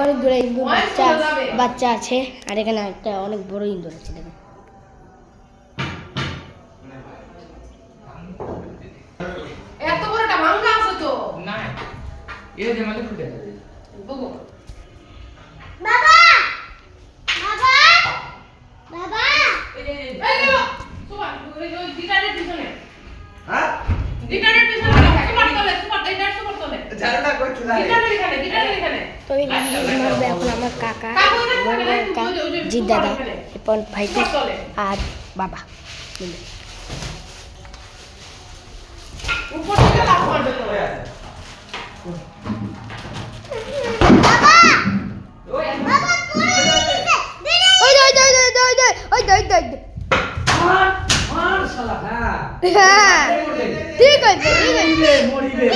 অনেকগুলো ইন্দুর বাচ্চা আছে, আর এখানে একটা অনেক বড় ইন্দুর আছে দেখুন। এত বড়টা ভাঙা আছে তো না এই যে মানে ফুটে যাবে বুবু বাবা বাবা বাবা এই যে সুপার ওই গিটারের পিছনে হ্যাঁ গিটারের পিছনে সুপার তোলে সুপার গিটার সুপার তোলে জানোটা কই চলে গিটারের এখানে তো এই মারবে এখন আমার কাকা, জিৎ দাদা, এরপর ভাইটি আর বাবা মিলে। উপর থেকে লাফ মারবে তো ঠিক আছে মরিবে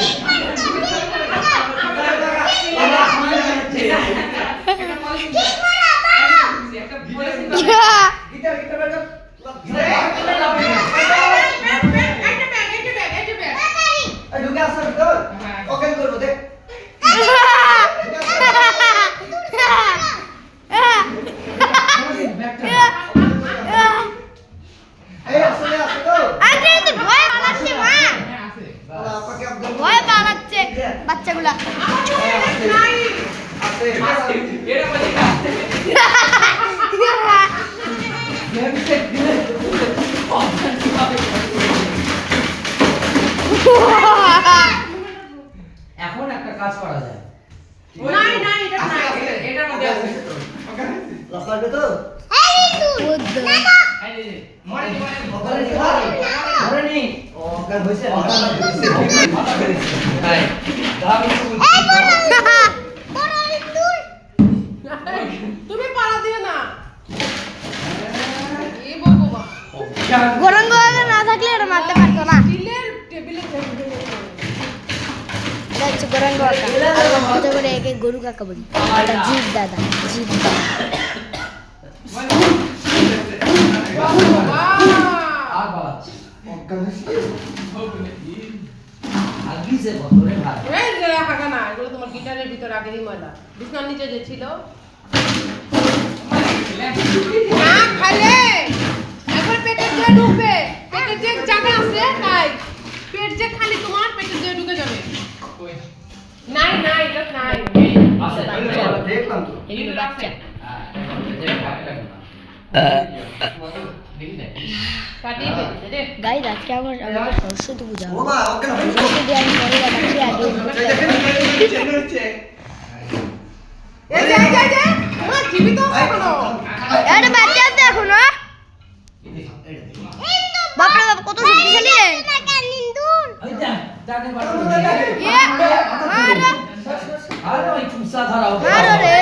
ভয় পালাচ্ছে বাচ্চাগুলা। এখন একটা কাজ করা যায়। নাই নাই এটা নাই এটার মধ্যে আছে লফাবে তো এই তো মরে মরে নি ও কার হইছে তাই দাবি তুমি পাড়া দিও না এই বাবা গরঙ্গ না থাকলে এটা মারতে পারতো না। স্টিলের টেবিলে এটা হচ্ছে গরঙ্গ কাকা, আর মজা করে একে গরু কাকা বলি। এটা জিৎ দাদা, জিৎ দাদা। আর বাবা আর কিসে বলরে ভাই এই যে রাখা না এগুলো তোমার গিটারের ভিতর আগেরই ময়লা বিছনার নিচে যে ছিল না খালে এখন পেটের যে ঢুকবে পেটের যে জায়গা আছে তাই পেট যে খালি তোমার পেটের যে ঢুকে যাবে নাই নাই এটা নাই আছে দেখলাম তো এগুলো বাচ্চা। কাটিয়ে ফেলছে রে গাইজ আজকে আমাদের সরস্বতী পূজা হবে। বাবা ওকে সরস্বতী আমি পরে দেখাচ্ছি আগে। এই যে তোমার জীবিত এখনো এটা বাচ্চা আছে এখনো। বাপরে বাপ কত শক্তিশালী রে। ওইটা জানে বাড়ি এ মারো আরে ওই চুপসা ধরাও মারো রে।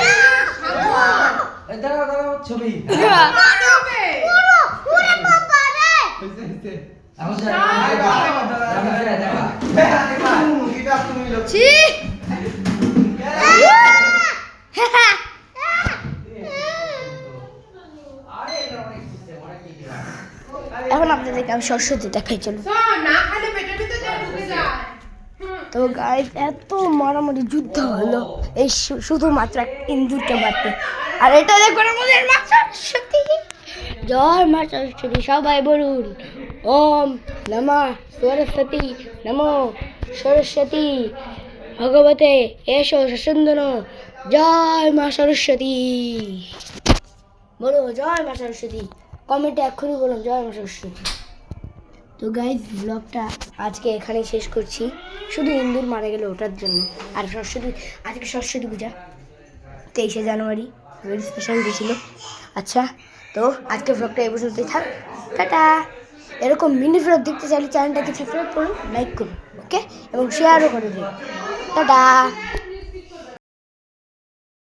এই দাঁড়াও দাঁড়াও ছবি মারবে পুরো বাবা রে। এখন যা দেখা ছি এখন আপনাদেরকে আমি সরস্বতী দেখাই চলুন। না খালে পেটের ভিতর যে ঢুকে যায় তো গাইজ এত মারামারি যুদ্ধ হলো এই শুধুমাত্র ইন্দুরকে মারতে। আর এটা দেখুন আমাদের মা সরস্বতী। জয় মা সরস্বতী, সবাই বলুন ওম নমঃ সরস্বতী নমো সরস্বতী ভগবতে এসো সুন্দর। জয় মা সরস্বতী, বলো জয় মা সরস্বতী, কমেন্টে এক্ষুনি বলুন জয় মা সরস্বতী। তো গাইজ ব্লগটা আজকে এখানেই শেষ করছি, শুধু ইন্দুর মারা গেল ওটার জন্য। আর আজকে সরস্বতী পূজা 23শে জানুয়ারি, ভেরি স্পেশাল ডে ছিল। আচ্ছা তো আজকে ব্লগটা এই পর্যন্তই থাক, টাটা। এরকম মিনি ব্লগ দেখতে চাইলে চ্যানেলটাকে সাবস্ক্রাইব করুন, লাইক করুন, ওকে, এবং শেয়ারও করে দিন। টাটা।